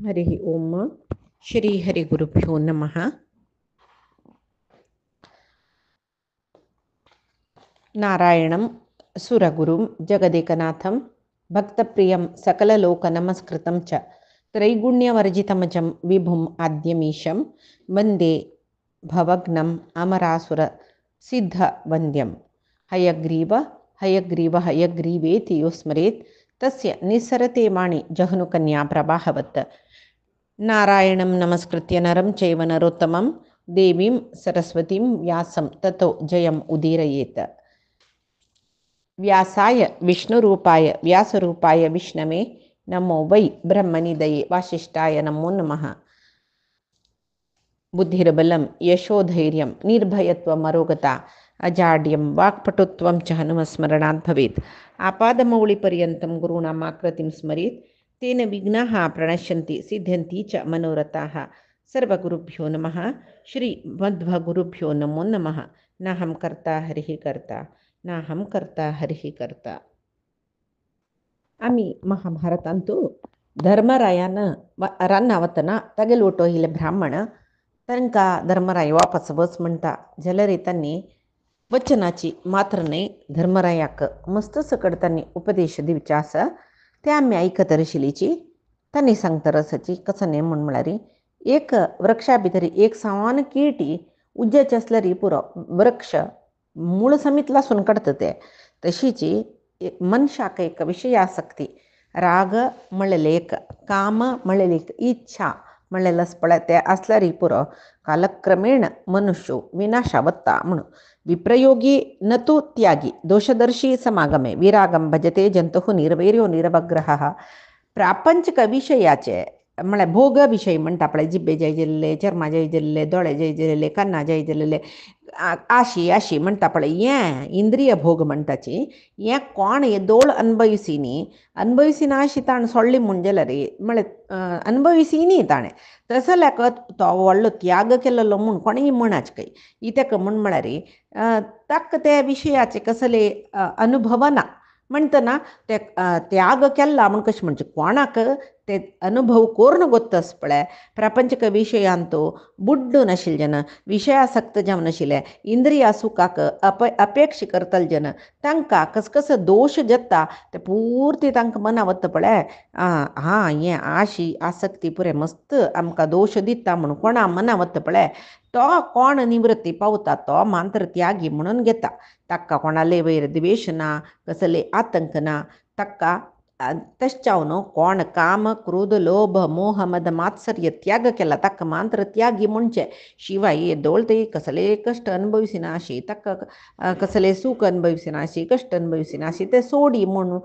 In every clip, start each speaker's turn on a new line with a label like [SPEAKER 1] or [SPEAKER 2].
[SPEAKER 1] हरिः ओम श्रीहरिगुरुभ्यो नमः। नारायणं सुरगुरुं जगदेकनाथं भक्तप्रियं सकललोकनमस्कृतं च त्रैगुण्यवर्जितमजं विभुम् आद्यमीशं वन्दे भवग्नम् अमरासुरसिद्धवन्द्यं हयग्रीव हयग्रीव हयग्रीवेति यो स्मरेत् तस्य निस्सरते वाणी जह्नुकन्या प्रवाहवत्। नारायणं नमस्कृत्य नरं चैव नरोत्तमं देवीं सरस्वतीं व्यासं ततो जयम् उदीरयेत्। व्यासाय विष्णुरूपाय व्यासरूपाय विष्णवे नमो वै ब्रह्मनिधये वासिष्ठाय नमो नमः। बुद्धिर्बलं यशोधैर्यं निर्भयत्वमरोगता अजाड्यं वाक्पटुत्वं च हनुमस्मरणात् भवेत्। आपादमौलिपर्यन्तं गुरूणामाकृतिं स्मरेत् तेन विघ्नाः प्रणश्यन्ति सिद्ध्यन्ति च मनोरथाः। सर्वगुरुभ्यो नमः। श्रीमध्वगुरुभ्यो नमो नमः। नाहं कर्ता हरिः कर्ता नाहं कर्ता हरिः कर्ता. आम्ही महाभारतांतू धर्मरायानं रानावतना तगेल उठोहिले ब्राह्मण तांकां धर्मराय वापस बस म्हणटा जाल्यार तांणी वचनाची मात्र न्ही धर्मरायाक मस्त सकट तांणी उपदेश दिवचे आसा ते आमी आयकत आशिल्लीची. तांणी सांगता आसाची कसं न्ही म्हळ्यार एक वृक्षा भितर एक सावन किळटी उज्ज्याचे आसल्यार पुरो वृक्ष मूळ समीत लासून काडता ते तशीची मनशाक एक विशयासक्ती राग म्हणलेले एक काम म्हणलेली एक इच्छा म्हणलेलं पळय ते आसल्यार पुरो कालक्रमेण मनुष्य विनाशा वता म्हणून विप्रयोगी न तु त्यागी दोषदर्शी समागमे विरागम भजते जंतुः निर्वैर्यो निरवग्रहः. प्रापंचिक विशयाचे म्हळ्यार भोग विशय म्हणटा पळय जिब्बे जाय जाल्ले चर्मा जाय जाल्ले दोळे जाय जाल्ले कान्ना जाय जाल्ले आशी म्हणटा पळय हें इंद्रिय भोग म्हणटाची हें कोण येदोळ अनुभविसीनी अशी ताणें सोडली म्हूण जाल्यार म्हळ्यार अनुभविसीनी ताणें तसो लेखत तो व्हडलो त्याग केल्लो म्हूण कोणीय म्हणाच खंय इतेक म्हूण म्हळ्यार ताका ते विशयाचे कसले अनुभव ना म्हणटना ते त्याग केला म्हूण कशें म्हणचे कोणाक ते अनुभव कोरून गोत्तस पळय प्रापंचिक विशयांतू बुड्डून आशिल्ले जन विशयासक्त जावन आशिल्ले इंद्रिया सुखाक अपेक्षा करतले जन तांकां कसकस दोश जाता ते पुर्ती तांकां मना वता पळय हें आशी आसक्ती पुरे मस्त आमकां दोश दिता म्हणून कोणा मना वता पळय तो कोण निवृत्ती पावता तो मात्र त्यागी म्हणून घेता. ताका कोणाले वयर द्वेश ना कसले आतंक ना ताका तश्चावन कोण काम क्रोध लोभ मोह मद मात्सर्य त्याग केला ताका मात्र त्यागी म्हणचे. शिवाय येदोळ ते कसले कष्ट अनुभविसिनाशी ताका कसले सूख अनुभविसिनाशी कष्ट अनुभविसिनाशी ते सोडी म्हणून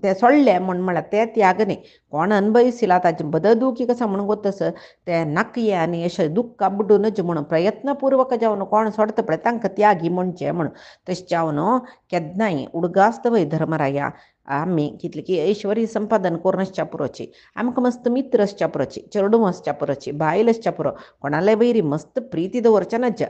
[SPEAKER 1] ते सोडले म्हळ्यार ते त्याग न्ही. कोण अनुभविसिला ताचे बदल दुखी कसा म्हणून गोतस ते नकये आनी अशें दुख्ख बुडूनच म्हणून प्रयत्नपूर्वक जावन कोण सोडता पळय तांकां त्यागी म्हणचे म्हणून तश्चावन केन्नाय उडगासत वय धर्मराया आमी कितले की ऐश्वर्य संपादन करून आसच्या पुरोची आमकां मस्त मित्र आसच्या पुरोची चेडूं आसच्या पुरोची बायल आसच्या पुरो कोणाले वयरी मस्त प्रिती दवरचे नज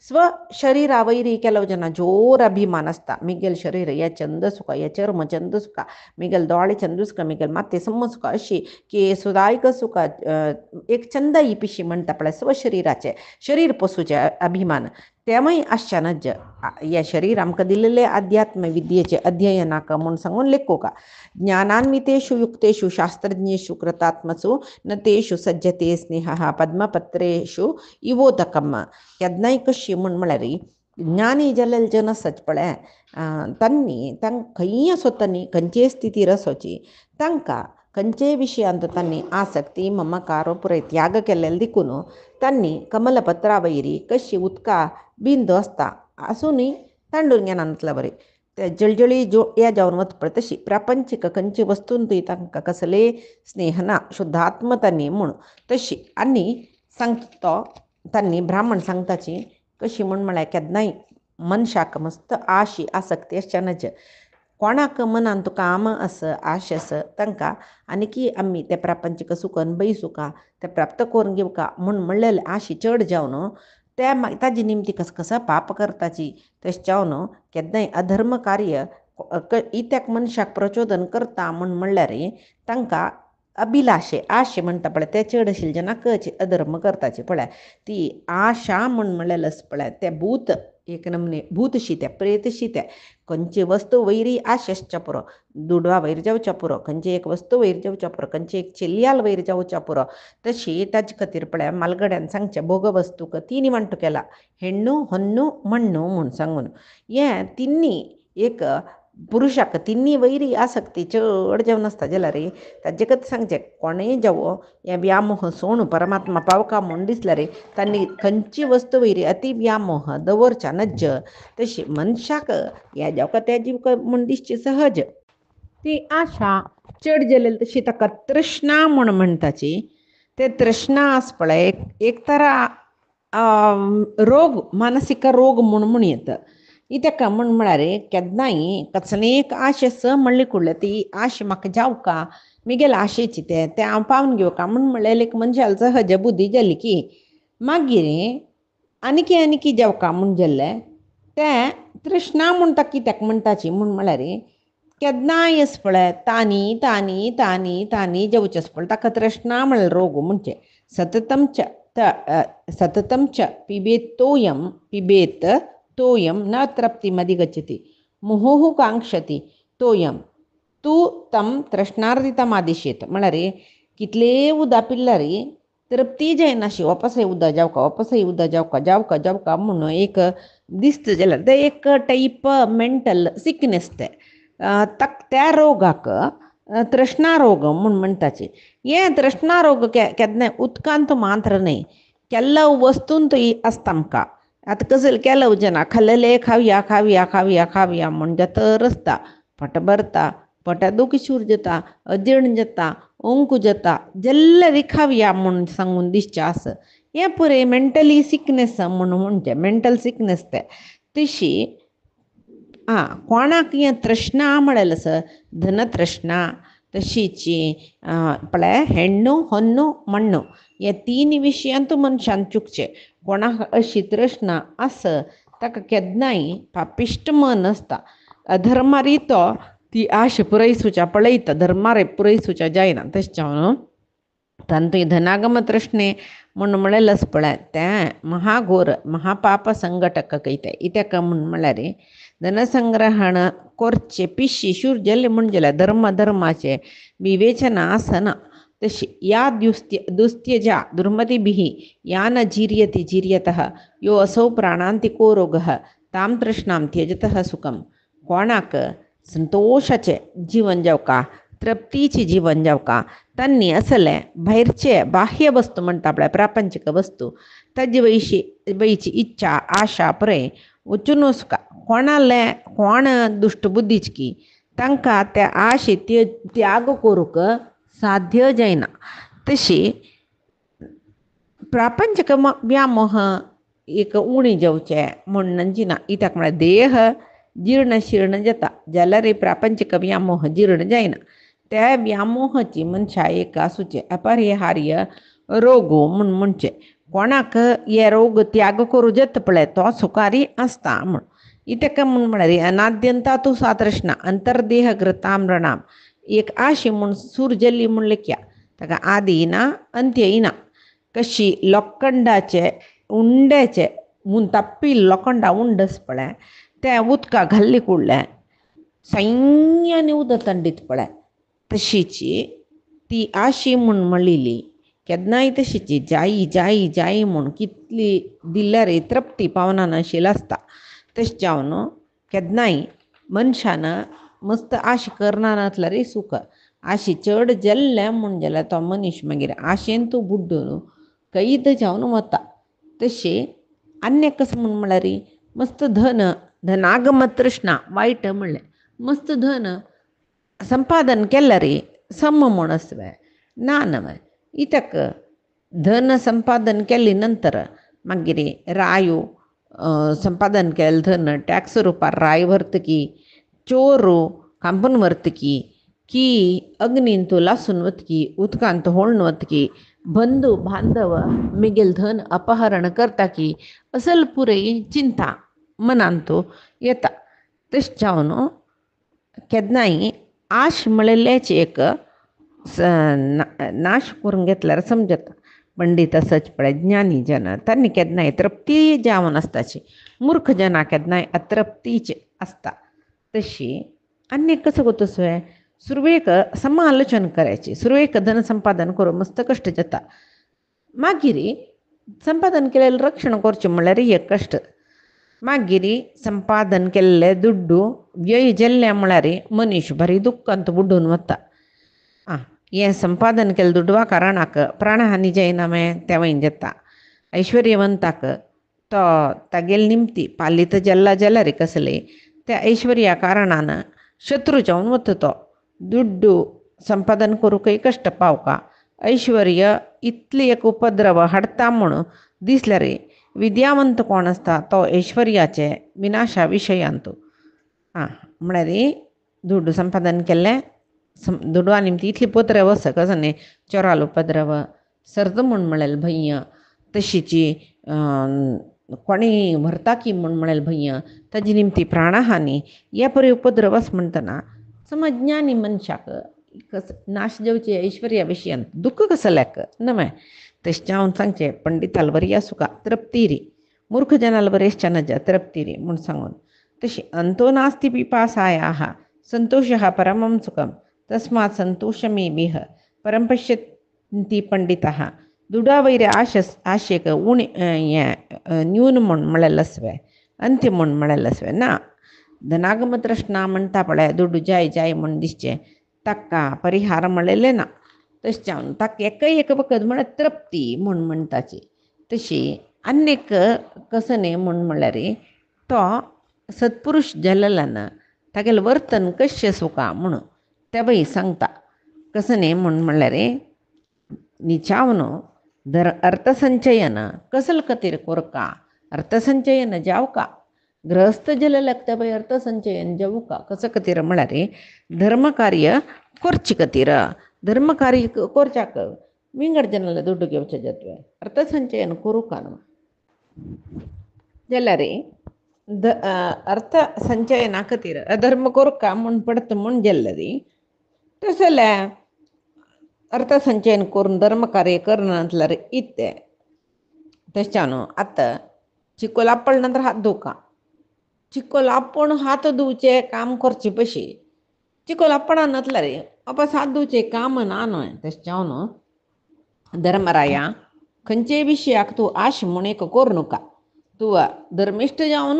[SPEAKER 1] स्व शरिरा वयरी केलो जना जोर अभिमान आसता मिगेल शरीर हे चंद सुख हे चर्म चंद सुख मिगेल दोळे चंद सुख मिगेल माते सम सुख अशी की सुदायक सुख एक चंद ही पिशी म्हणटा पळय स्व शरिराचे शरीर पसूचे अभिमान तेमय आसच्यानच हे शरीर आमकां दिल्ले अध्यात्म विद्येचे अध्ययनाक म्हूण सांगून लेखोका ज्ञानान्वितेषु युक्तेषु शास्त्रज्ञेषु कृतात्मसु न तेषु सज्जते स्नेहः पद्मपत्रेषु इवोदकम केन्नाय कशी म्हूण म्हळ्यार ज्ञानी जाल्ले जन आसच पळय तांणी खंय असो तांणी खंयचे स्थितीर आसोची तांकां खंयचे विशयांत तांणी आसक्ती ममकारो पुराय त्याग केलेले देखून तांणी कमलपत्रा वयरी कशी उदका बिंद आसता आसुनूय तांडूर ज्ञानांतला बरें ते जळजळी हे जावन वता पळय तशी प्रापंचीक खंयचे वस्तूंतूय तांकां कसले स्नेह ना शुद्धात्म तांणी म्हूण तशी आनी सांगता तांणी ब्राह्मण सांगताची कशी म्हूण म्हळ्यार केन्नाय मनशाक मस्त आशी आसक्ती आसच्यानच कोणाक मनान तुका काम आस आश आस तांकां आनी आमी ते प्रापंचीक सुख अनुभवी सुखा ते प्राप्त करून घेवका म्हूण म्हणलेले आशी चड जावन ते ताजे निमती कसकसा पाप करताची तशें केन्नाय अधर्म कार्य इत्याक मनशाक प्रचोदन करता म्हूण म्हणल्यार तांकां अभिलाषे आशे म्हणटा पळय ते चड आशिल्ले जेन्ना अधर्म करताचे पळय ती आशा म्हणलेलस पळय ते भूत एक नमने भूतशी ते प्रेतशी ते खंयची वस्तू वैरी आशेसच्या पुरो दुडवा वैर जावच्या पुरो खंयची एक वस्तू वैर जावच्या पुरो खंयची एक चिलयाल वैर जावच्या पुरो तशी ताजे खातीर पळय मालगड्यान सांगचे भोग वस्तूक तिनी म्हणटा केला हेण्णू ಹೊನ್ನು मण्णू म्हूण सांगून हे तिन्नी एक पुरुषाक तिन्नी वैरी आसक्ती चड जेवन आसता जाल्यार ताजे कत सांगचे कोणेय जावो हे व्यामोह सोण परमात्मा पावका म्हूण दिसल्यार तांणी खंयची वस्तू वैरी अति व्यामोह दवरच्या नज्ज तशी मनशाक हे जावका त्या जीवक म्हूण दिसची सहज ती आशा चड जालेली तशी ताका तृष्णा म्हूण म्हणटाची ते तृष्णा आस पळय एक तरा रोग मानसिक रोग म्हूण येता इतका म्हळ्यार केन्नाय कसले एक आशे स म्हणली कुडले ती आश म्हाका जावका मिगेल आशेची ते हांव पावन घेवका म्हूण म्हणल्यार एक मनशाल सहज बुद्धी जाली की मागीर आनिकी जावका म्हूण जाल्ले ते तृष्णा म्हूण ताका कित्याक म्हणटाची म्हूण म्हळ्यार केन्नाय आस पळय तानी तानी तानी तानी जेवचेस पळय ताका तृष्णा म्हळ्यार रोग म्हणचे सततं च पिबेत तोयम न तृप्तिमधिगच्छति मुहुः कांक्षति तोयम तू तम तृष्णार्दितमादिशेत म्हळ्यार कितले उदा पिल्यार तृप्ती जायनाशी वापसय उदा जावका म्हणून एक दिसता जाल्यार ते एक टायप मेंटल सिकनेस ते त्या रोगाक तृष्णा रोग म्हूण म्हणटाचे हे तृष्णा रोग केन्नाय उदकांत मात्र न्हय केल्लो वस्तूंत आसता आमकां आतां कसले केलो जना खाल्लेले खावया म्हणजे तर आसता पोट भरता पोटा दुख शूर जाता अजीर्ण जाता ओंकू जाता जाल्यार खावया म्हूण सांगून दिसचें आस हे पुरे मेंटली सिकनेस म्हूण म्हणचे मेंटल सिकनेस ते तशी कोणाक हें तृष्णा म्हळेलें आस धनतृष्णा तशीची पळय हेण्णू ಹೊನ್ನು मण्णू हे तीन विशयांत मनशान चुकचे कोणाक अशी तृष्णा आस ताका केन्नाय पापिश्ट मन आसता अधर्मारी तो ती आश पुरयसुच्या पळयता धर्मार पुरयसुच्या जायना तशें न्हू तांतूय धनागम तृष्णे म्हूण म्हणलेलें आस पळय तें महाघोर महापाप संघटक कयते इत्याक म्हूण म्हळ्यार धनसंग्रहण करचे पिशी शूर जाले म्हूण जाल्यार धर्माचे विवेचना आसना तशी या दुस्त्यजा दुर्मतिभिः या न जीर्यतः यो असौ प्राणांतिको रोगः ताम तृष्णां त्यजतः सुखम कोणाक संतोषाचे जीवन जावका तृप्तीचे जीवन जावका तांणी असले भायरचे बाह्य वस्तू म्हणटा पळय प्रापंचिक वस्तू ताजे वयची इच्छा आशा पुरे वचून वचका कोण दुष्ट बुद्धीचकी तांकां त्या आशे त्याग करूंक साध्य जायना तशी प्रापंचिक व्यामोह एक उणी जावचे म्हणून जिना इत्याक म्हळ्यार देह जीर्ण शीर्ण जाता जाल्यार प्रापंचिक व्यामोह जीर्ण जायना त्या व्यामोहाची मनशा एक आसूचे अपरिहार्य रोग म्हूण म्हणचे कोणाक हे रोग त्याग करूं जाता पळय तो सुखारी आसता म्हूण इतका म्हूण म्हळ्यार अनाद्यंता तूं सा तृष्णा अंतर्देह घृताम रणाम एक आशी म्हूण सूर जल्ली म्हूण लेख्या ताका आदी ना अंत्य ना कशी लोखंडाचे उंड्याचे म्हूण ताप्पी लोखंडा उंडस पळय ते उदका घाल्ली कुडले सैन्यानी उदक थंडीत पळय तशीची ती आशी म्हूण म्हणलेली केन्नाय तशीची जायी म्हूण कितली दिल्यार तृप्ती पावना नाशिल्ली आसता तशें जावन केन्नाय मनशान मस्त आश करना नासल्यार सुख आशी चड जाल्ले म्हूण जाल्यार तो मनीस मागीर आशेन तूं बुड्डून कैद जावन वता तशें आनी कसं म्हळ्यार मस्त धनागम तृष्णा वायट म्हणलें मस्त धन संपादन केल्यार सम म्हूण आसवे ना नवे इतक धन संपादन केले नंतर मागीर रायो संपादन केलें धन टॅक्स रुपार राय व्हरतकी चोरू कांपून व्हरतकी की अग्नींत लासून वतकी उदकांत होळून वतकी बंधू बांधव मिगेल धन अपहरण करता की असल पुरे चिंता मनांत येता तशें जावन केन्नाय आश म्हणलेलेच एक नाश करून घेतल्यार समजता. पंडित असच पळय ज्ञानी जन त्यांनी केन्नाय तृप्ती जावन आसताची, मूर्ख जना केन्नाय अतृप्तीच आसता. तशी अन्य कसं होतं सोय सुरवेक समालोचन करायचे, सुरवेक धन संपादन करून मस्त कष्ट जाता. मागिरी संपादन केलेलं रक्षण करचें म्हणल्यार एक कश्ट. मागिरी संपादन केल्ले दुड्डू व्यय जेल्ले म्हळ्यार मनीस बरी दुख्खांत बुड्डून वता. हें संपादन केलें दुडवा कारणाक प्राणहानी जायना त्या वयन जाता. ऐश्वर्यवंताक तो तागेल निमती पालीत जल्ला जाल्यार कसले त्या ऐश्वर्या कारणान शत्रू जावन वता. तो दुड्डू संपादन करूंकय कश्ट पावका. ऐश्वर्य इतली एक उपद्रव हाडटा म्हणून दिसल्यार विद्यावंत कोण आसता तो ऐश्वर्याचे विनाशा विशयांत. म्हळ्यार दुड्डू संपादन केल्लें दुडवा निमती इतली उपद्रव आसा कसं चोराल उपद्रव, सर्द म्हूण म्हळेल भय्य, तशीची कोणी व्हरता की म्हूण म्हळेल भय्य, ताजी निमती प्राणहानी ह्या परी उपद्रव आसा म्हणटना समज ज्ञानी मनशाक नाश जावचे ऐश्वर्या विशयान दुःख कसं लेक नवे. तशें हांव सांगचें पंडिताल बरी आसुका तृप्ती री, मूर्ख जनाल बरेंचशा नजा तृप्ती री म्हूण सांगून. तशी अंतो नास्ति पिपासायाः संतोषः परमं सुखम तस्मात् संतोषमेविह परं पश्यन्ति पंडिताः. दुडा वैर आशेक न्यून म्हूण म्हळेलें आसवे, अंत्य म्हूण म्हळेलें आसवे ना. धनागम तृष्णा म्हणटा पळय दुड्डू जाय जाय म्हूण दिसचें ताका परिहार म्हळेलें ना. तशें हांव ताका एक वखद म्हळ्यार तृप्ती म्हूण म्हणटाची. तशी आनीक कसं न्ही म्हूण म्हळ्यार तो सत्पुरुश जाल्ल्यान तागेलें वर्तन कशें सुका म्हणून तेवय सांगता. कसं न्ही म्हूण म्हळ्यार निचावन अर्थसंचयन कसल खातीर कोरका, अर्थसंचयन जावका. ग्रहस्थ जाल्ल्याक तेवय अर्थसंचयन जावका कसं खातीर म्हळ्यार धर्मकार्य करचे खातीर. धर्मकार्य करच्याक विंगड जनाले दुड्डू घेवचे जातवे, अर्थसंचयन करूका न्हू जाल्यार अर्थसंचयना खातीर अधर्म करूका म्हूण पडता म्हूण जाल्यार तशें जाल्यार अर्थसंचयन करून धर्मकार्य करना जाल्यार इत्तें. तशें न्हू आतां चिकोल आपळ नंतर हात धुवका. चिकोल आपूण हात धुवचे काम करचे पशी चिकोल आपणा नसल्यार वापस हात धुवचे काम ना न्हय. तशें न्हू धर्मराया खंयचेय विशयाक तूं आश म्हूण एक करूं नका. तूं धर्मिश्ट जावन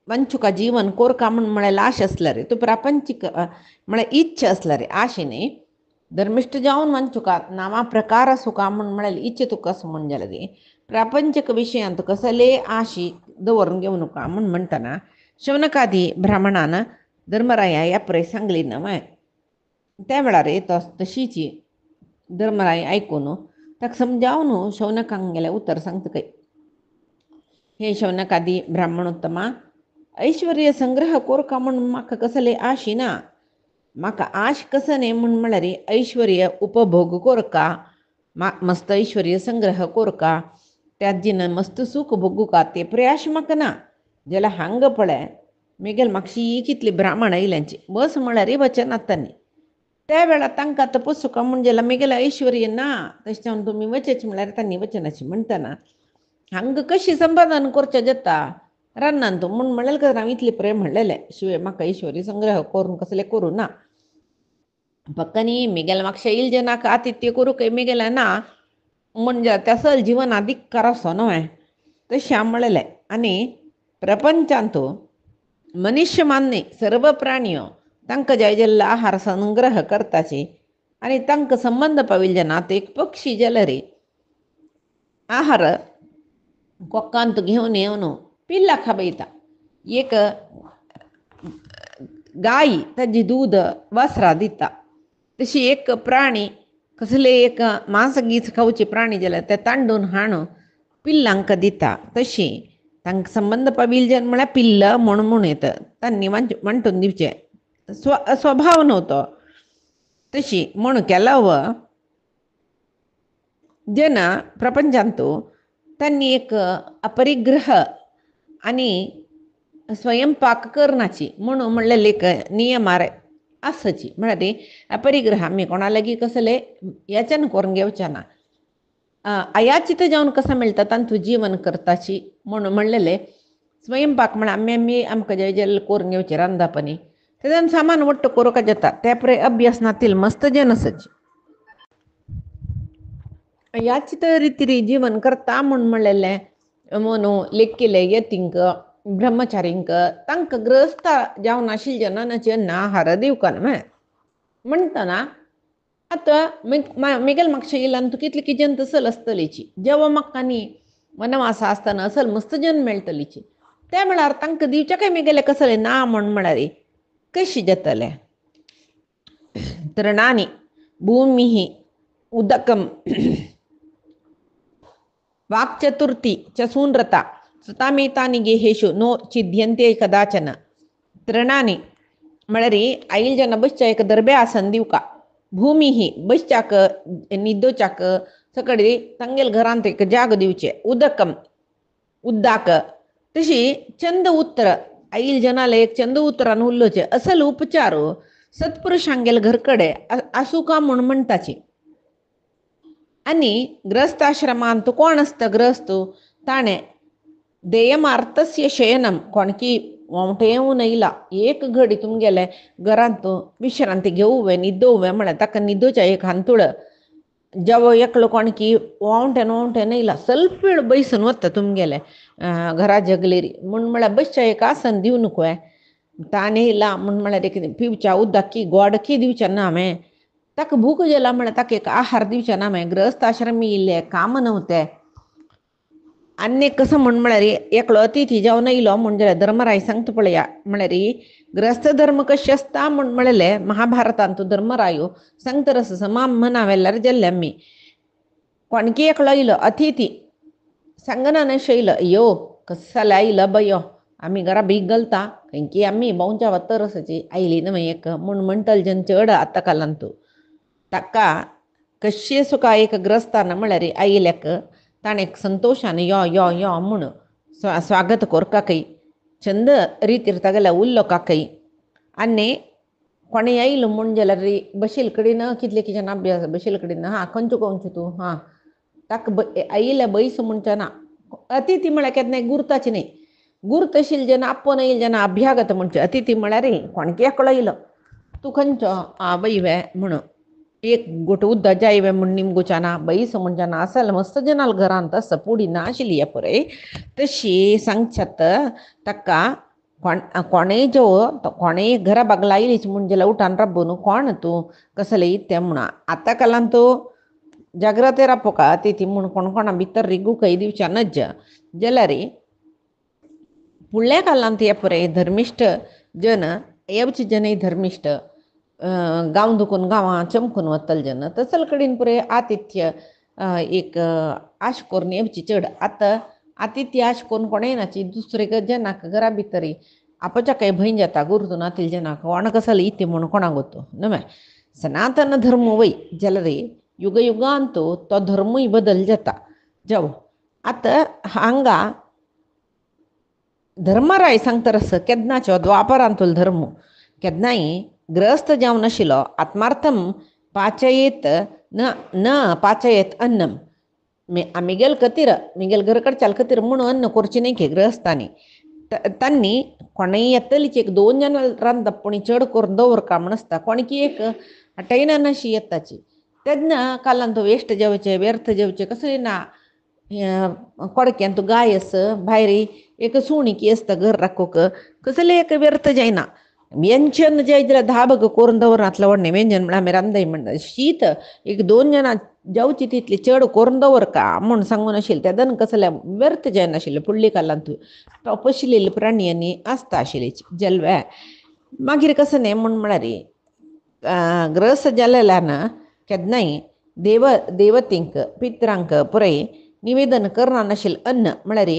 [SPEAKER 1] वंचुका जीवन कोरका म्हूण म्हळ्यार आश आसल्यार तूं प्रापंचीक म्हळ्यार इच्छा आसल्यार आश न्ही. धर्मिश्ट जावन वंचुका नावा प्रकार आसुका म्हूण म्हळ्यार इच्छा तुका आसा म्हूण जाल्यार प्रापंचीक विशयांत कसले आशी दवरून घेवं नका म्हूण म्हणटना शौनकादी ब्राह्मणान धर्मराया ह्या परी सांगली न्हय. त्या वेळार तो तशीची धर्मराय आयकून ताका समजावन शौनकांक गेलें उतर सांगता काय. हे शौनकादी ब्राह्मणोत्तमा, ऐश्वर्य संग्रह कोरका म्हूण म्हाका कसले आशी ना. म्हाका आश कसं न्ही म्हूण म्हळ्यार ऐश्वर्य उपभोग कोरका, मस्त ऐश्वर्य संग्रह कोरका, त्याजीन मस्त सूख भोगुका ते प्रयास म्हाका ना. जाल्यार हांगा पळय मेगेल म्हाकशी कितली ब्राह्मण आयल्यांची बस म्हळ्यार वचन आतांनी त्या वेळार तांकां तपसूका म्हूण जाल्यार मेगेल ऐश्वर्य ना. तशें तुमी वचचे म्हळ्यार तांणी वचनाची म्हणटना हांगा कशी संपादन करचें जाता रान्नान तूं म्हूण म्हळेलें का हांव इतलें प्रेम म्हणलेलें शिवाय म्हाका ऐश्वर्य संग्रह करून कसलें करूं ना. फक्त न्ही मेगेल म्हाका येयल जनाक आतिथ्य करूंक मेगेलें ना म्हणजे त्या सल जिवन अधिकार असो न्हय. तशें हांव म्हळेलें. आनी प्रपंचांत मनुष्य मान्य सर्व प्राणियो तांकां जाय जाल्लो आहार संग्रह करताची आनी तांकां संबंध पाविल्ले जेन्ना एक पक्षी जाल्यार आहार कोकांत घेवन येवन पिल्ला खाबयता. एक गाय ताजी दूद वासरां दिता. तशी एक प्राणी कसले एक मांस गीस खावचे प्राणी जाल्यार ते तांडून हाडून पिल्लांक दिता. तशी तांकां संबंध पाविल्ले म्हळ्यार पिल्ल म्हूण येता तांणी वांटून दिवचे स्वभाव नव्हतो. तशी म्हूण केला व जन प्रपंचांत तांणी एक अपरिग्रह आनी स्वयंपाक करनाची म्हणून म्हणलेले एक नियमार असची म्हणाले परिग्रह आम्ही कोणालागी कसले याच्यानं करून घेवच्या ना अयाचित जाऊन कसं मिळतात आणि तू जीवन करताची म्हणून म्हणलेले स्वयंपाक म्हणा आम्ही आमकां जय जल करून घेवचे रांदापणी त्याच्यानं सामान वट्ट करू का जाता त्यापरे अभ्यासनातील मस्त जनसच याचित रीती जीवन करता म्हणून म्हणलेले म्हणू लेक्किले येतिंक ब्रह्मचारींक तांक ग्रस्त जावन आशिल जनानाचे ना आहार दिवकान म्हणटना आता मिगेल म्हाका येयलां तू कितली जंत असल आसतलीची जेव्हा म्हाका न्ही वनवास आसतना असल मस्त जन मेळटलीची त्या म्हळ्यार तांकां दिवचे काय मिगेले कसले ना म्हळ्यार कशी जातले तृणानी भूमी उदकम वाक्चतुर्थी च सूनरता सुतामेतानि गेहेषु नो चिद्यन्ते कदाचन तृणानी म्हळ्यार आईल जन बसच्या एक दर्बे आसन दिवका भूमी ही बसच्याक न्हिदोच्याक सकडी तांगेल घरांत एक जाग दिवचे उदकम उद्दाक तशी चंद उत्तर आईल जनाला एक चंद उतरान उरलोचे असल उपचार सत्पुरुषांगेल घरकडे आसूं का म्हूण म्हणटाची आनी ग्रस्त आश्रमांत कोण आसता ग्रस्त ताणें देयमार्थस्य शयनम कोणकी वोंवटे येवन येयला एक घडी तुमगेले घरांत विश्रांती घेवुवे न्हिदोवे म्हळ्यार ताका न्हिदोच्या एक हांतुळ जेवो एकलो कोणकी वोंवटेन येयला ಸ್ವಲ್ಪ वेळ बैसून वता तुमगेले घरा जगलेरी म्हूण म्हळ्यार बसच्या एक आसन दिवं नको ताणें येयला म्हूण म्हळ्यार एक पिवच्या उदकी गोडकी दिवचें ना हांवें ताका भूक जेला म्हळ्यार ताका एक आहार दिवचें ना हांवें ग्रस्त आश्रमी येयले काम नव्हते आनी कसं म्हळ्यार एकलो अतिथी जावन येयलो म्हणजे धर्मराय सांगता पळया म्हळ्यार ग्रस्त धर्म कशें आसता म्हूण म्हळेलें महाभारतांत धर्मरायो सांगता रस समाम म्हणावेल्यार गेल्ले आमी कोणकी एकलो येयलो अतिथी सांगना येयलो यो कसं येयलो बयो आमी घरा भीक घालता खंयकी आमी भोंवच्या वता रसाची आयली न्हय एक म्हूण म्हणटले जन चड आतां कालांत ताका कशें सुका एक ग्रस्तान म्हळ्यार आयल्याक ताणें संतोशान यो यो यो म्हूण स्वागत करकाकय चंद रितीर तागेल्या उरलो काकय आनी कोणें येयलो म्हूण जाल्यार बशील कडेन कितले कितें अभ्यास बशील कडेन हां खंयच्यो तूं हां ताका आयिल्ल्या बैस म्हणचे ना अतिथी म्हळ्यार केन्नाय गुर्ताची न्ही गुर्त आशिल्ले जेन्ना आपोवन येयले जेन्ना अभ्यागत म्हणचे अतिथी म्हळ्यार कोणकी एकलो येयलो तूं खंयचो आं बैवे म्हणून एक गोट उद्दा जायवे म्हूण निमगोच्या ना बैस म्हणजे ना असल मस्त जनाल घरांत आसा पुडी ना आशिल्ली पळय तशी सांगच्यात ताका कोणेय जो कोणेय घरा बागला येयलीच म्हूण जाल्यार उठान राबून कोण तूं कसले तें म्हणून आतां कालांत तूं जाग्रते रावपोका अतिथी म्हूण कोण कोणा भितर रिगूकय दिवच्या नज जाल्यार फुडल्या कालांत हे पळय धर्मिश्ट जन येवचे जनय धर्मिश्ट गांव दुखून गांवां चमकून वतले जन तसल कडेन पळय आतिथ्य एक आश करून येवची चड आतां आतिथ्य आश करून कोणेय नाची दुसरे जनाक घरा भितर आपच्याकय भंय जाता गुर्तून आतिल जनाक कोण कसले इथे म्हूण कोणाक वतो न्हय सनातन धर्म वय जाल्यार युग युगांत तो धर्मूय बदल जाता जावं आतां हांगा धर्मराय सांगता रस केन्नाचो द्वापरांतलो धर्म केन्नाय ग्रस्त जावन नाशिल्लो आत्मार्थम पाचयेत न पाचयेत अन्नम आमिगेल कतीर मिगेल घरकडच्याल कतीर म्हूण अन्न करची न्ही की ग्रस्तांनी तांणी कोणेय येतलीच एक 2 जनां रांदता पूण चड करून दवरका म्हण आसता कोणकी एक हटयना अशी येताची तेन्ना कालांत वेस्ट जेवचे व्यर्थ जेवचे कसले ना कोडक्यांत गाय आस भायर एक सुणिकी आसता घर राखूंक कसले एक व्यर्थ जायना व्यंजन जाय जाल्यार 10 भग करून दवरनातलें व्हडलें व्यंजन म्हळ्यार आमी रांदय म्हणटा शीत एक 2 जनां जेवची तितली चड करून दवरका म्हूण सांगून आशिल्लें तेदन कसले व्यर्थ जायनाशिल्लें फुडली कालांत तपशिल्ले प्राणी आसता आशिल्ली जल्वे मागीर कसं न्ही म्हूण म्हळ्यार ग्रस्त जालेल्यान केन्नाय देवतींक पित्रांक पुराय निवेदन करना नाशिल्लें अन्न म्हळ्यार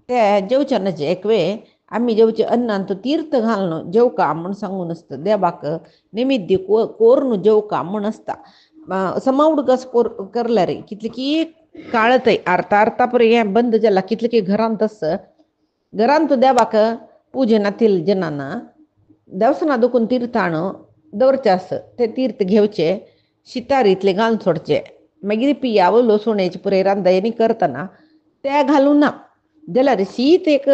[SPEAKER 1] ते जेवचे नजे एक वेळ आमी जेवचे अन्नांत तीर्थ घालून जेवका म्हूण सांगून आसता देवाक निमिद्य कोरून जेवका म्हूण आसता समावडूक करल्यार कितले की काळतय अर्था पुराय हें बंद जाला कितले की घरांत घरांत देवाक पुजनातील जनांना देवसना दुखून तीर्थ हाडून दवरचें आस ते तीर्थ घेवचे शितार इतले घालून सोडचे मागीर पियावो लसूण पुरे रांदयनी करतना ते घालूं ना जाल्यार शीत एक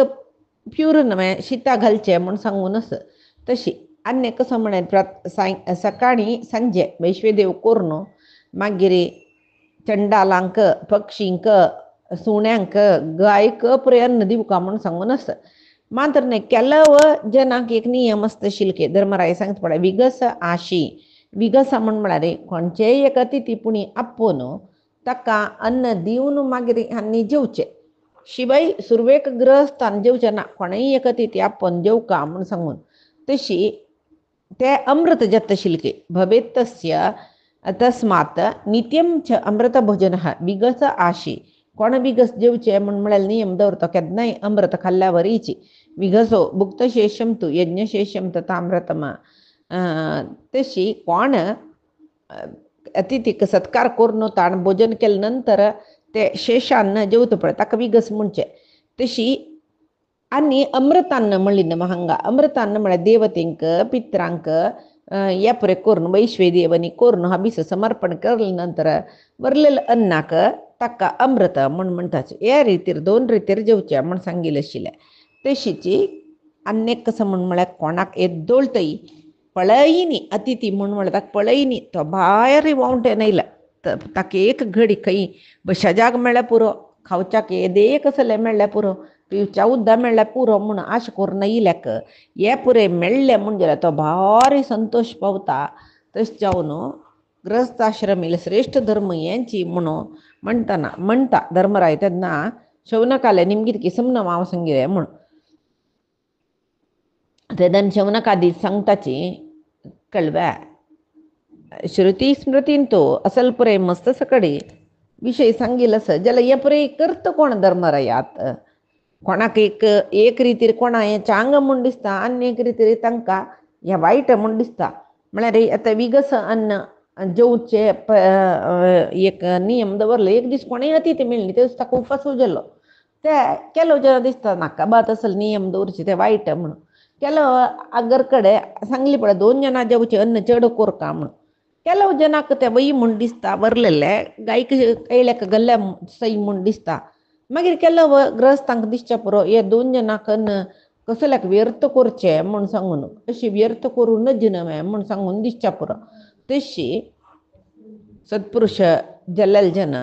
[SPEAKER 1] प्यूर न्हय शिता घालचें म्हूण सांगून आस तशी आनी कसो म्हळ्यार सकाळीं सांजे वैश्वेदेव कोरून मागीर चंडालांक पक्षींक सुण्यांक गायक पुरे अन्न दिवका म्हूण सांगून आस मात्र न्ही ಕೆಲವು जनांक एक नियम आसता शिलके धर्मराय सांगता पळय विगस आशी विगस म्हूण म्हळ्यार खंयचेय एक अतिथी पुणी आपोवन ताका अन्न दिवन मागीर आनी जेवचें शिवाय सुरवेक ग्रहस्थान जेवचें ना कोणेय एक अतिथी आपोवन जेवका म्हूण सांगून तशी ते अमृत जत्त शिलके भवेत् तस्य तस्मात् नित्यं च अमृत भोजनः विगस आशी कोण विगस जेवचे म्हूण म्हळ्यार नियम दवरता केन्नाय अमृत खाल्ल्या वरीची विगसो भुक्तशेषम तू यज्ञशेषम तथामृतम तशी कोण अतिथीक सत्कार करून ताण भोजन केले नंतर ते शेषान्न जेवता पळय ताका विगस म्हणचे तशी आनी अमृतान्न म्हणली न्हय हांगा अमृतान्न म्हळ्यार देवतेंक पित्रांक हे पुरे करून वैश्वेदेवनी करून हबीस समर्पण केले नंतर वरलेले अन्नाक ताका अमृत म्हूण म्हणटात हे रितीर दोन रितीर जेवचें म्हूण सांगिल्लें आशिल्लें तशीची आनीक कसो म्हूण म्हळ्यार कोणाक येद्दोळटय पळयनी अतिथी म्हूण म्हळ्यार ताका पळयनी तो भायर वावटेन येयला ताका एक घडी खंय बशाजाग मेळ्ळ्यार पुरो खावच्याक येदेक कसलें मेळ्ळ्यार पुरो पिवच्या उदक मेळ्ळ्यार पुरो म्हूण आश करून येयल्याक हे पुरे मेळ्ळें म्हूण जाल्यार तो भारी संतोश पावता तशें जावन गृहस्थाश्रमील श्रेष्ठ धर्म हेंची म्हणून म्हणटा धर्मराय तेन्ना शौनकाले निमगिदकी समन माव संगिरे म्हूण तेदन शौनकादी सांगताची कळव्या श्रुती स्मृतीन तो असल पुरे मस्त सकडी विषय सांगिल्लो आसा जाल्यार हे पुरे करता कोण धर्मरायात कोणाक एक रितीर कोणा हें चांग म्हूण दिसता आनी एक रितीर तांकां हें वायट म्हूण दिसता म्हळ्यार आतां विगस अन्न जेवचे एक नियम दवरलो एक दीस कोणेय अतिथी मेळ्ळी ते दिसा ताका उपास उजल्लो ते केलो जन दिसता नाका बात असल नियम दवरचे ते वायट म्हणून केलो अगर कडेन सांगली पळय 2 जनां जेवचे अन्न चड कोरका म्हणून केलो जनाक ते वई म्हूण दिसता बरलेले गायक येयल्याक गल्ल्या सई म्हूण दिसता मागीर केलो ग्रहस्थांक दिसचे पुरो हे 2 जनांक अन्न कसल्याक व्यर्थ करचें म्हूण सांगून अशी व्यर्थ करून नज न्हय म्हूण सांगून दिसचे पुरो तशी सत्पुरुश जाल्लेले जन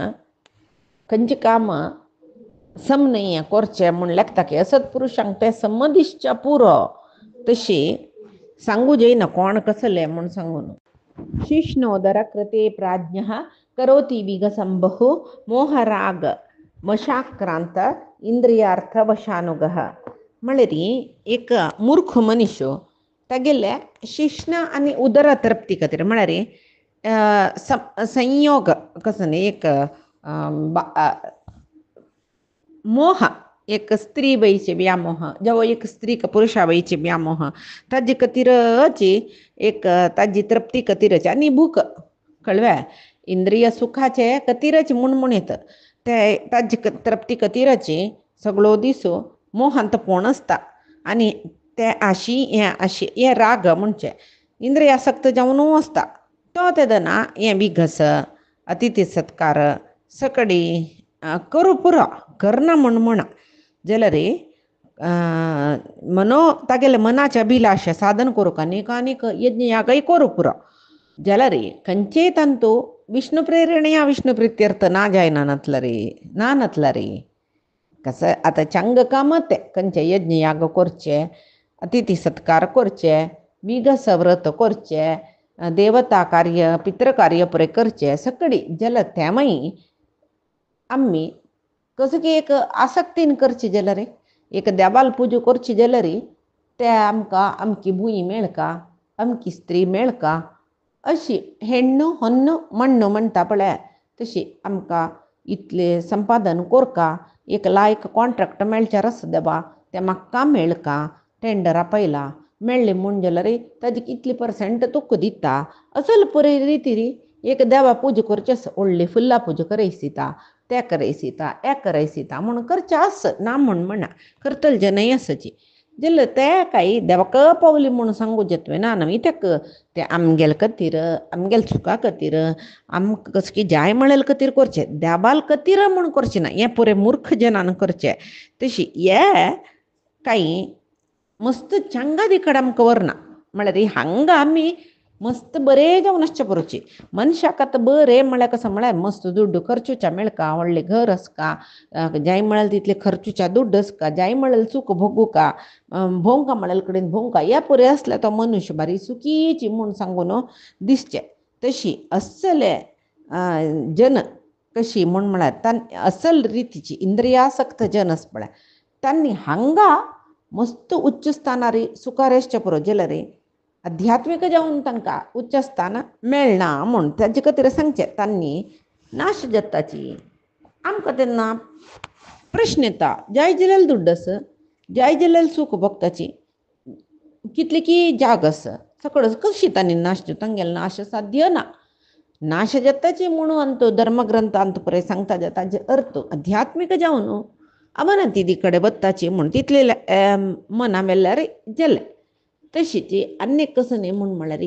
[SPEAKER 1] खंयचें काम समन करचें म्हूण लेखता की असत्पुरुशांक ते सम दिसचे पुरो तशी सांगू जायना कोण कसलें म्हूण सांगून शिष्णोदर कृते प्राज्ञः करोति विगसं बहु मोहराग मशाक्रांत इंद्रियार्थ वशानुगः म्हळ्यार एक मूर्ख मनीस तागेले शिष्ण आनी उदर तृप्ती खातीर म्हळ्यार संयोग कसो न्ही एक मोह एक स्त्री वयचे व्यामोह जेव्हा एक स्त्री पुरुषा वयचे व्यामोह ताजे खातीरची एक ताजी तृप्ती खातीरची आनी भूक कळव्या इंद्रिय सुखाचे खातीरच म्हणून ते ताजी तृप्ती खातीरची सगळो दीस मोहांत पोण आसता आनी ते आशी हे राग म्हणचे इंद्रियासक्त जावन आसता तो तेदना हे विगस अतिथी सत्कार सकडी करूं पुरो करना म्हणा जाल्यार तागेले मनाचे अभिलाश साधन करूं आनीक यज्ञ यागय करूं पुरो जाल्यार खंयचेय तांतू विष्णू प्रेरणेया विष्णू प्रित्यर्थ ना जायना नातला रे कसं आतां चांग काम ते खंयचे यज्ञ याग करचे अतिथी सत्कार करचे विगस व्रत करचे देवता कार्य पितृकार्य पुरे करचे सकडी जाल्यार तेमय आमी कसं की एक आसक्तीन करची जाल्यार एक देवाल पुजा करची जाल्यार ते आमकां अमकी भुंय मेळका अमकी स्त्री मेळका अशी हेण्णू होन्नू मण्णू म्हणटा पळय तशी आमकां इतले संपादन कोरका एक लायक कॉन्ट्रॅक्ट मेळच्यार आसा देवा ते म्हाका मेळका टेंडरा पयला मेळ्ळें म्हूण जाल्यार ताजी कितली % तुका दिता असल पुरे रितीरी एक देवा पुजा करची आसा व्हडली फुल्ला पुजा करयसिता ते करयसिता हे करयसिता म्हणून करचें आस ना म्हूण म्हणा करतले जनय आसाची जल्ल ते काही देवाक पावली म्हणून सांगू जेतवे ना नवी तेक ते आमगेल कतीर आमगेल चुका कतीर आम कस की जाय म्हळेल कतीर करचे देबाल कतीर म्हूण करचे ना हे पुरे मूर्ख जनान करचे तशी हे काही मस्त चंगादी कಡೆ आमकां वरना म्हळ्यार हांगा आमी मस्त बरे जावन आसचे बरोची मनशाक आतां बरें म्हळ्यार कसं म्हळ्यार मस्त दुड्ड खर्चुच्या मेळका व्हडलें घर आसका जाय म्हळ्यार तितले खर्चुच्या दुड्ड आसका जाय म्हळ्यार चूक भोगूका भोंवका म्हळ्यार कडेन भोंवका हे पुरे आसल्यार तो मनुश्य बारी सुखीची म्हूण सांगून दिसचे तशी अस्सले जन कशी म्हूण म्हळ्यार तान असल रितीची इंद्रियासक्त जन आस म्हळ्यार तांणी हांगा मस्त उच्च स्थानारी सुखार आसचे पुरो जाल्यार आध्यात्मीक जावन तांकां उच्च स्थान मेळना म्हूण ताजे खातीर सांगचें तांणी नाश जाताची आमकां तेन्ना प्रश्न येता जाय जाल्यार दुड्ड आस जाय जाल्यार सूख भोगताची कितले की जाग आस सकळच कशी तांणी नाश तांगेलो नाश साध्य ना नाश जाताची म्हणून अंत धर्मग्रंथांत पळय सांगता ताजे अर्थ आध्यात्मीक जावन अवनती कडेन बत्ताची म्हूण तितले मना मेल्ल्यार जालें तशीच आनी कसं न्ही म्हूण म्हळ्यार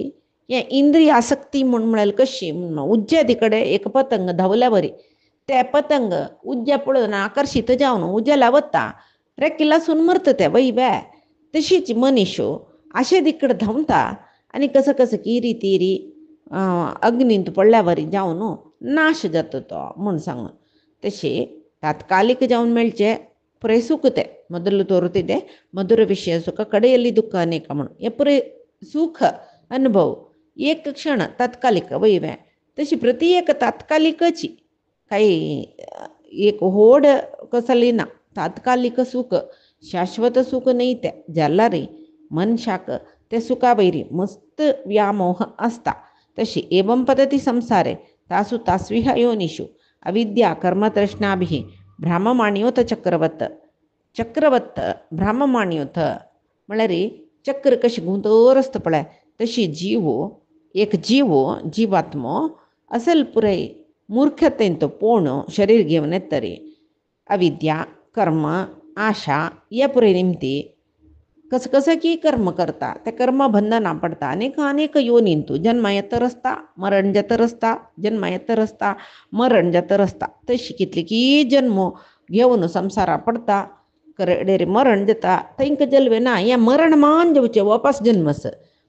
[SPEAKER 1] हे इंद्रिय आसक्ती म्हूण म्हळ्यार कशी म्हूण उज्ज्यादी कडेन एक पतंग धांवल्या बरी ते पतंग उज्या पळोवन आकर्शीत जावन उज्याला वता रेकी लासून मरता ते वय बे तशीच मनीश्यो अशे दिकडे धांवता आनी कसं कसं की रितीरी अग्नींत पडल्या बरी जावन नाश जाता तो म्हूण सांगून तशे तात्कालीक जावन मेळचे पुरे सूख ते ಮೊದಲು ತೋರುತ್ತಿದೆ ಮಧುರ ವಿಷಯ ಸುಖ ಕಡೆಯಲ್ಲಿ ದುಃಖ ಅನೇಕ म्हणून हे पुरे सुख अनुभव एक क्षण तात्कालिक वैवे तशी प्रति एक तात्कालिकची काही एक होड कसली ना तात्कालिक सुख शाश्वत सुख नाही ते जाल्यार मनशाक ते सुखा वैरी मस्त व्यामोह असता तशी एवं पद्धती संसारे तासु तास्विह योनिषु अविद्या कर्मतृष्णाभिः भ्राममाण्योत चक्रवत्त भ्राममाण्योत म्हळ्यार चक्र कशी गुंतर आसता पळय तशी एक जीवात्मो असेल पुरे मूर्खतेन तो पूर्ण शरीर घेवन येतरी अविद्या कर्म आशा हे पुरे निमती कसं की कर्म करता ते कर्म बंधना पडता अनेक योनींतू जन्म येत रसता मरण जात रसता जन्म येत रसता मरण जात रसता तशी कितली की जन्म घेवन संसारा पडता कडेर मरण जाता थंय जल्वे ना हे मरण मान जेवचे वापस जन्मस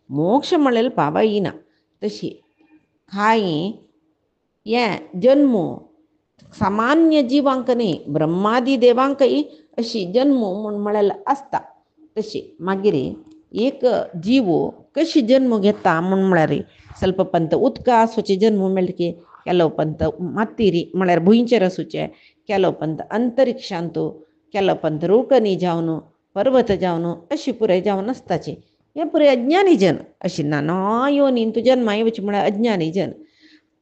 [SPEAKER 1] मोक्ष म्हळेल पावा येना तशी कांय हे जन्म सामान्य जिवांक न्ही ब्रह्मादी देवांकय अशी जन्म म्हूण म्हळेल आसता तशी मागीर एक जीव कशी जन्म घेता म्हूण म्हळ्यार ಸ್ವಲ್ಪ पंत उदका आसूचे जन्म मेळटकी केलो पंत मातीरी म्हळ्यार भुंयचेर आसूचे केलो पंत अंतरिक्षांतू केलो पंत रोकनी जावन पर्वत जावन अशी पुरे जावन आसताची हे पुरे अज्ञानी जन अशी नाना योनींतू जन्म येवचे म्हळ्यार अज्ञानी जन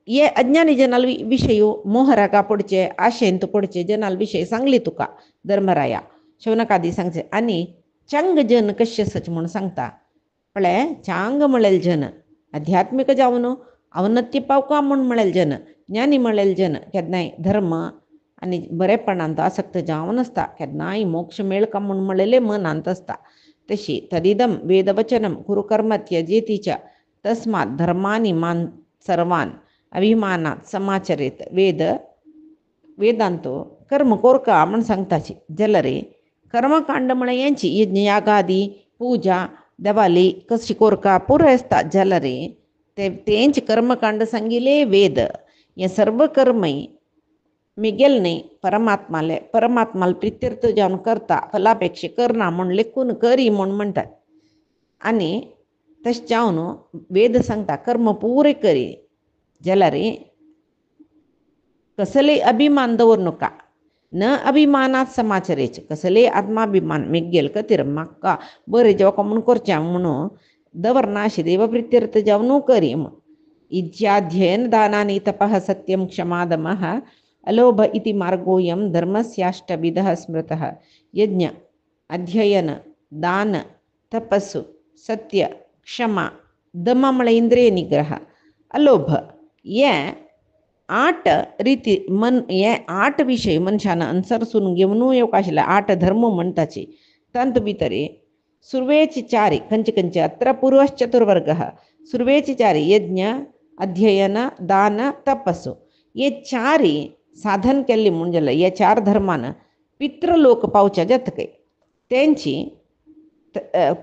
[SPEAKER 1] हे अज्ञानी जनाल विशय मोहराका पडचे आशेंत पडचे जनाल विशय सांगली तुका धर्मराया शौनकादी सांगचे आनी चांग जन कशे आसाचे म्हूण सांगता म्हळ्यार चांग म्हळेल जन आध्यात्मीक जावन अवनती पावका म्हूण म्हळेल जन ज्ञानी म्हळेल जन केन्नाय धर्म आनी बरेपणांत आसक्त जावन आसता केन्नाय मोक्ष मेळका म्हूण म्हळेले मनांत आसता तशी तदिदम वेदवचनम कुरुकर्म त्यजेती च तस्मात् धर्मानी मान सर्वान अभिमानात समाचरेत वेदांतो कर्म कोरका म्हूण सांगताची जाल्यार कर्मकांड म्हळ्यार हेंची यज्ञ यागादी पूजा देवाली कशी कोरका पुराय आसता जाल्यार तेंच कर्मकांड सांगिले वेद हे सर्व कर्मय मिगेल न्ही परमात्माला प्रित्यर्थ जावन करता फलापेक्षा करना म्हूण लेखून करी म्हूण म्हणटात आनी तशें जावन वेद सांगता कर्म पुरे करी जाल्यार कसले अभिमान दवर नका न अभिमानात समाचरेच कसले आत्माभिमान मिगेल खातीर म्हाका बरें जेवका म्हूण करचें म्हणून दवरना अशी देवप्रित्यर्थ जावन करी म्हूण इज्याध्ययन दानानि तपः सत्यं क्षमा दमः अलोभ इति मार्गोऽयं धर्मस्याष्टविधः स्मृतः यज्ञ अध्ययन दान तपस्सु सत्य क्षमा दम म्हळ्यार इंद्रिय निग्रह अलोभ हे 8 रिती हे 8 विशय मनशान अनुसरसून घेवन येवका आशिल्ले 8 धर्म म्हणटाचे तांत भितर सुर्वेचिचारि कंच कंच अत्र पूर्वश्चतुर्वर्गः सुर्वेचिचारि यज्ञ अध्ययन दान तपस्सु ये चारी साधन केल्ली म्हणजे या चार धर्मान पितृलोक पावच्या जतके त्यांची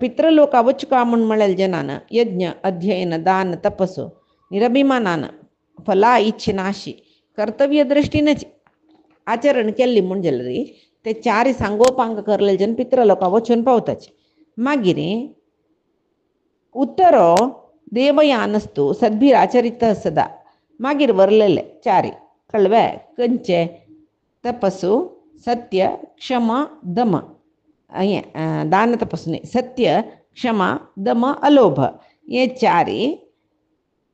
[SPEAKER 1] पितृलोका वचका म्हण म्हळेल जनानं यज्ञ अध्ययन दान तपस्सु निरभिमानानं फला इच्छिनाशी कर्तव्य दृष्टीनंच आचरण केल्ली म्हणजे री ते चारी सांगोपांग करलेले जन पितृलोका वचून पावताच मागिरी उत्तरो देवयानस्तु सद्भिराचरित सदा मागीर वरलेले चारी कळवे कंचे तपस्सु सत्य क्षमा दम दान तपस्सु सत्य क्षमा दम अलोभ हे चारी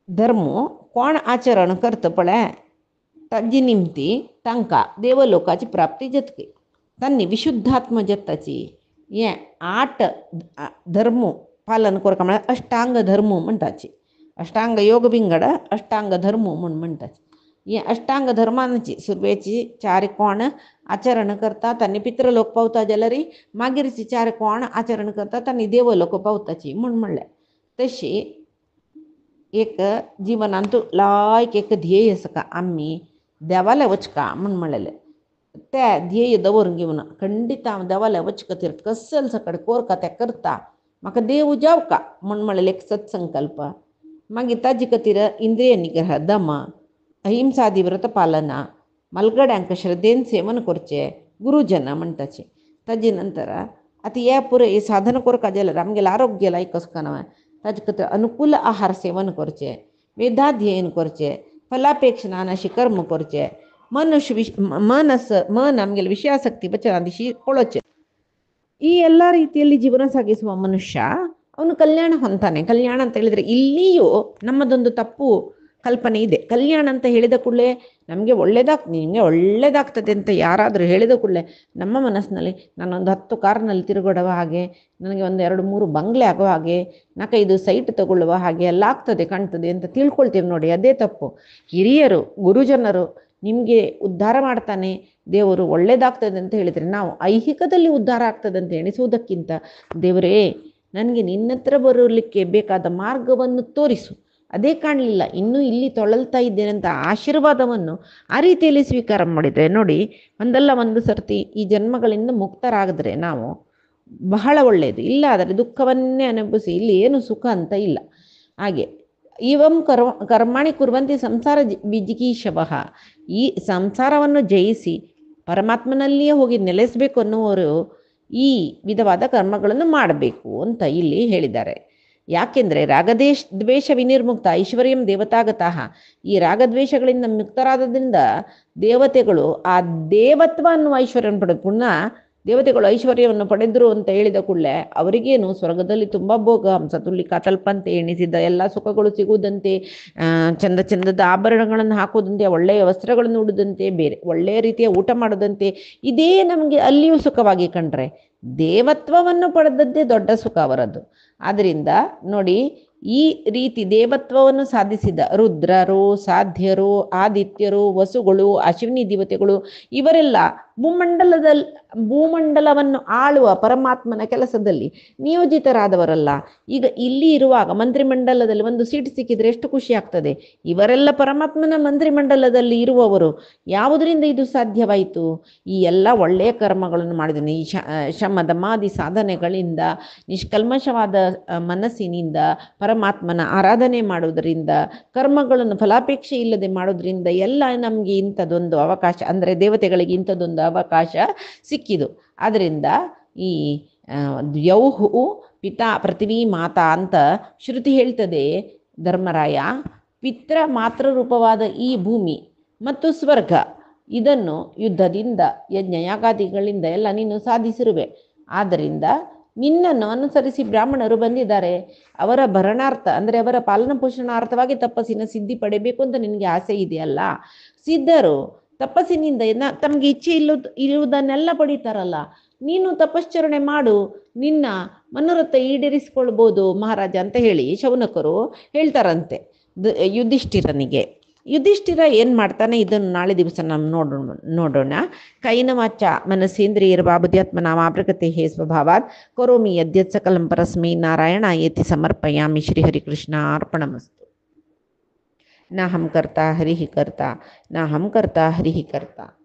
[SPEAKER 1] धर्मो कोण आचरण करतं पळय ताजी निमती तांकां देवलोकाची प्राप्ती जातकी तांणी विशुद्धात्म जगताची हे 8 धर्मो पालन करता म्हळ्यार अष्टांग धर्मो म्हणटाची अष्टांग योग विंगड अष्टांग धर्मो म्हूण म्हणटाची हे अष्टांग धर्मांची सुरवेची चार कोण आचरण करता तांणी पितृलोक पावता जाल्यार मागीरची चार कोण आचरण करता तांणी देवलोक पावताची म्हूण म्हणलें तशी एक जीवनांतू लायक एक ध्येय आसा आमी देवाले वचका म्हूण म्हणलेलें ते ध्येय दवरून घेवन खंडीत हांव देवाले वचका तिर कसल सकट कोरका तें करता म्हाका देव जावका म्हूण म्हणलेलें एक सत्संकल्प मागीर ताजे खातीर इंद्रिय निग्रह दम अहिंसादी व्रत पालना मलगड्यांक श्रद्धेन सेवन करचें गुरुजन म्हणटाचें ताजे नंतर आतां हे पुरय साधन करता जाल्यार आमगेलें आरोग्य लायक कसो न्हय ताजे खातीर अनुकूल आहार सेवन करचें वेदाध्ययन करचें फलापेक्ष नानाशी कर्म करचें मन आमगेले ವಿಷಯಾಸಕ್ತಿ ಬಚ್ಚನಾದಿಶಿ ಪೊಳಚೆ ಈ ಎಲ್ಲ ರೀತಿಯಲ್ಲಿ ಜೀವನ ಸಾಗಿಸುವ ಮನುಷ್ಯ ಅವನು ಕಲ್ಯಾಣ ಹೊಂತಾನೆ. ಕಲ್ಯಾಣ ಅಂತ ಹೇಳಿದರೆ ಇಲ್ಲಿಯೂ ನಮ್ಮದೊಂದು ತಪ್ಪು ಕಲ್ಪನೆ ಇದೆ. ಕಲ್ಯಾಣ ಅಂತ ಹೇಳಿದ ಕೂಡಲೇ ನಮಗೆ ನಿಮಗೆ ಒಳ್ಳೇದಾಗ್ತದೆ ಅಂತ ಯಾರಾದರೂ ಹೇಳಿದ ಕೂಡಲೇ ನಮ್ಮ ಮನಸ್ಸಿನಲ್ಲಿ ನಾನೊಂದು 10 ಕಾರ್ನಲ್ಲಿ ತಿರುಗಾಡುವ ಹಾಗೆ, ನನಗೆ ಒಂದು 2-3 ಬಂಗ್ಲೆ ಆಗೋ ಹಾಗೆ, 4-5 ಸೈಟ್ ತಗೊಳ್ಳುವ ಹಾಗೆ ಎಲ್ಲ ಆಗ್ತದೆ ಕಾಣ್ತದೆ ಅಂತ ತಿಳ್ಕೊಳ್ತೀವಿ ನೋಡಿ. ಅದೇ ತಪ್ಪು. ಹಿರಿಯರು ಗುರುಜನರು ನಿಮಗೆ ಉದ್ಧಾರ ಮಾಡ್ತಾನೆ, ದೇವರು ಒಳ್ಳೇದಾಗ್ತದೆ ಅಂತ ಹೇಳಿದರೆ ನಾವು ಐಹಿಕದಲ್ಲಿ ಉದ್ಧಾರ ಆಗ್ತದೆ ಅಂತ ಎಣಿಸುವುದಕ್ಕಿಂತ ದೇವರೇ ನನಗೆ ನಿನ್ನ ಹತ್ರ ಬರಲಿಕ್ಕೆ ಬೇಕಾದ ಮಾರ್ಗವನ್ನು ತೋರಿಸು, ಅದೇ ಕಾಣಲಿಲ್ಲ, ಇನ್ನೂ ಇಲ್ಲಿ ತೊಳಲ್ತಾ ಇದ್ದೇನೆ ಅಂತ ಆಶೀರ್ವಾದವನ್ನು ಆ ರೀತಿಯಲ್ಲಿ ಸ್ವೀಕಾರ ಮಾಡಿದರೆ ನೋಡಿ, ಒಂದಲ್ಲ ಒಂದು ಸರ್ತಿ ಈ ಜನ್ಮಗಳಿಂದ ಮುಕ್ತರಾಗಿದ್ರೆ ನಾವು ಬಹಳ ಒಳ್ಳೆಯದು. ಇಲ್ಲ ಆದರೆ ದುಃಖವನ್ನೇ ಅನುಭವಿಸಿ ಇಲ್ಲಿ ಏನು ಸುಖ ಅಂತ ಇಲ್ಲ. ಹಾಗೆ ಇವಂ ಕರ್ಮಾಣಿ ಕುರ್ವಂತಿ ಸಂಸಾರ ವಿಜಿಗೀಷವಃ, ಈ ಸಂಸಾರವನ್ನು ಜಯಿಸಿ ಪರಮಾತ್ಮನಲ್ಲಿಯೇ ಹೋಗಿ ನೆಲೆಸಬೇಕು ಅನ್ನುವರು ಈ ವಿಧವಾದ ಕರ್ಮಗಳನ್ನು ಮಾಡಬೇಕು ಅಂತ ಇಲ್ಲಿ ಹೇಳಿದ್ದಾರೆ. ಯಾಕೆಂದರೆ ದ್ವೇಷ ವಿನಿರ್ಮುಕ್ತ ಐಶ್ವರ್ಯಂ ದೇವತಾಗತಃ, ಈ ರಾಗದ್ವೇಷಗಳಿಂದ ಮುಕ್ತರಾದದ್ರಿಂದ ದೇವತೆಗಳು ಆ ದೇವತ್ವ ಅನ್ನುವ ಐಶ್ವರ್ಯವನ್ನು ಪಡೆದು, ಪುನಃ ದೇವತೆಗಳು ಐಶ್ವರ್ಯವನ್ನು ಪಡೆದರು ಅಂತ ಹೇಳಿದ ಕೂಡಲೇ ಅವರಿಗೇನು ಸ್ವರ್ಗದಲ್ಲಿ ತುಂಬ ಭೋಗ, ಹಂಸತುಲಿಕಾ ತಲ್ಪಂತೆ, ಎಣಿಸಿದ ಎಲ್ಲ ಸುಖಗಳು ಸಿಗುವುದಂತೆ, ಚಂದ ಚಂದದ ಆಭರಣಗಳನ್ನು ಹಾಕೋದಂತೆ, ಒಳ್ಳೆಯ ವಸ್ತ್ರಗಳನ್ನು ಉಡುದಂತೆ, ಬೇರೆ ಒಳ್ಳೆಯ ರೀತಿಯ ಊಟ ಮಾಡೋದಂತೆ, ಇದೇ ನಮಗೆ ಅಲ್ಲಿಯೂ ಸುಖವಾಗಿ ಕಂಡ್ರೆ ದೇವತ್ವವನ್ನು ಪಡೆದದ್ದೇ ದೊಡ್ಡ ಸುಖ ಅವರದ್ದು. ಆದ್ದರಿಂದ ನೋಡಿ, ಈ ರೀತಿ ದೇವತ್ವವನ್ನು ಸಾಧಿಸಿದ ರುದ್ರರು, ಸಾಧ್ಯರು, ಆದಿತ್ಯರು, ವಸುಗಳು, ಅಶ್ವಿನಿ ದೇವತೆಗಳು ಇವರೆಲ್ಲ ಭೂಮಂಡಲವನ್ನು ಆಳುವ ಪರಮಾತ್ಮನ ಕೆಲಸದಲ್ಲಿ ನಿಯೋಜಿತರಾದವರಲ್ಲ. ಈಗ ಇಲ್ಲಿ ಇರುವಾಗ ಮಂತ್ರಿಮಂಡಲದಲ್ಲಿ ಒಂದು ಸೀಟ್ ಸಿಕ್ಕಿದ್ರೆ ಎಷ್ಟು ಖುಷಿ ಆಗ್ತದೆ. ಇವರೆಲ್ಲ ಪರಮಾತ್ಮನ ಮಂತ್ರಿಮಂಡಲದಲ್ಲಿ ಇರುವವರು. ಯಾವುದರಿಂದ ಇದು ಸಾಧ್ಯವಾಯಿತು? ಈ ಎಲ್ಲ ಒಳ್ಳೆಯ ಕರ್ಮಗಳನ್ನು ಮಾಡಿದ್ದೀನಿ. ಈ ಶಮದಮಾದಿ ಸಾಧನೆಗಳಿಂದ, ನಿಷ್ಕಲ್ಮಶವಾದ ಮನಸ್ಸಿನಿಂದ ಪರಮಾತ್ಮನ ಆರಾಧನೆ ಮಾಡೋದರಿಂದ, ಕರ್ಮಗಳನ್ನು ಫಲಾಪೇಕ್ಷೆ ಇಲ್ಲದೆ ಮಾಡೋದ್ರಿಂದ ಎಲ್ಲ ನಮಗೆ ಇಂಥದ್ದೊಂದು ಅವಕಾಶ, ಅಂದರೆ ದೇವತೆಗಳಿಗೆ ಇಂಥದ್ದೊಂದು ಅವಕಾಶ ಸಿಕ್ಕಿದು. ಆದ್ದರಿಂದ ಈ ದ್ಯೌಹು ಪಿತಾ ಪೃಥ್ವಿ ಮಾತಾ ಅಂತ ಶ್ರುತಿ ಹೇಳ್ತದೆ. ಧರ್ಮರಾಯ, ಪಿತ್ರ ಮಾತೃರೂಪವಾದ ಈ ಭೂಮಿ ಮತ್ತು ಸ್ವರ್ಗ ಇದನ್ನು ಯುದ್ಧದಿಂದ ಯಜ್ಞಯಾಗಾದಿಗಳಿಂದ ಎಲ್ಲ ನೀನು ಸಾಧಿಸಿರುವೆ. ಆದ್ದರಿಂದ ನಿನ್ನನ್ನು ಅನುಸರಿಸಿ ಬ್ರಾಹ್ಮಣರು ಬಂದಿದ್ದಾರೆ. ಅವರ ಭರಣಾರ್ಥ ಅಂದರೆ ಅವರ ಪಾಲನ ಪೋಷಣಾರ್ಥವಾಗಿ ತಪಸ್ಸಿನ ಸಿದ್ಧಿ ಪಡೆಯಬೇಕು ಅಂತ ನಿನಗೆ ಆಸೆ ಇದೆಯಲ್ಲ. ಸಿದ್ಧರು ತಪಸ್ಸಿನಿಂದ ತಮಗೆ ಇಚ್ಛೆ ಇರುವುದನ್ನೆಲ್ಲ ಪಡೀತಾರಲ್ಲ. ನೀನು ತಪಶ್ಚರಣೆ ಮಾಡು, ನಿನ್ನ ಮನೋರಥ ಈಡೇರಿಸಿಕೊಳ್ಬೋದು ಮಹಾರಾಜ ಅಂತ ಹೇಳಿ ಶೌನಕರು ಹೇಳ್ತಾರಂತೆ ಯುಧಿಷ್ಠಿರನಿಗೆ. ಯುಧಿಷ್ಠಿರ ಏನು ಮಾಡ್ತಾನೆ ಇದನ್ನು ನಾಳೆ ದಿವಸ ನಾವು ನೋಡೋಣ. ಕೈನ ವಾಚ ಮನಸ್ಸೇಂದ್ರಿಯರ್ವಾ ಬುದ್ಧ್ಯಾತ್ಮನಾ ವಾ ಪ್ರಕೃತಿ ಸ್ವಭಾವಾತ್ ಕರೋಮಿ ಯದ್ಯತ್ ಸಕಲಂ ಪರಸ್ಮೈ ನಾರಾಯಣಾಯೇತಿ ಸಮರ್ಪಯಾಮಿ. ಶ್ರೀಹರಿಕೃಷ್ಣ ಅರ್ಪಣಮಸ್ತು. ನ ಹಂ ಕರ್ತಾ ಹರಿ ಕರ್ತಾ ನ ಹಂ ಕರ್ತಾ ಹರಿ ಕರ್ತಾ.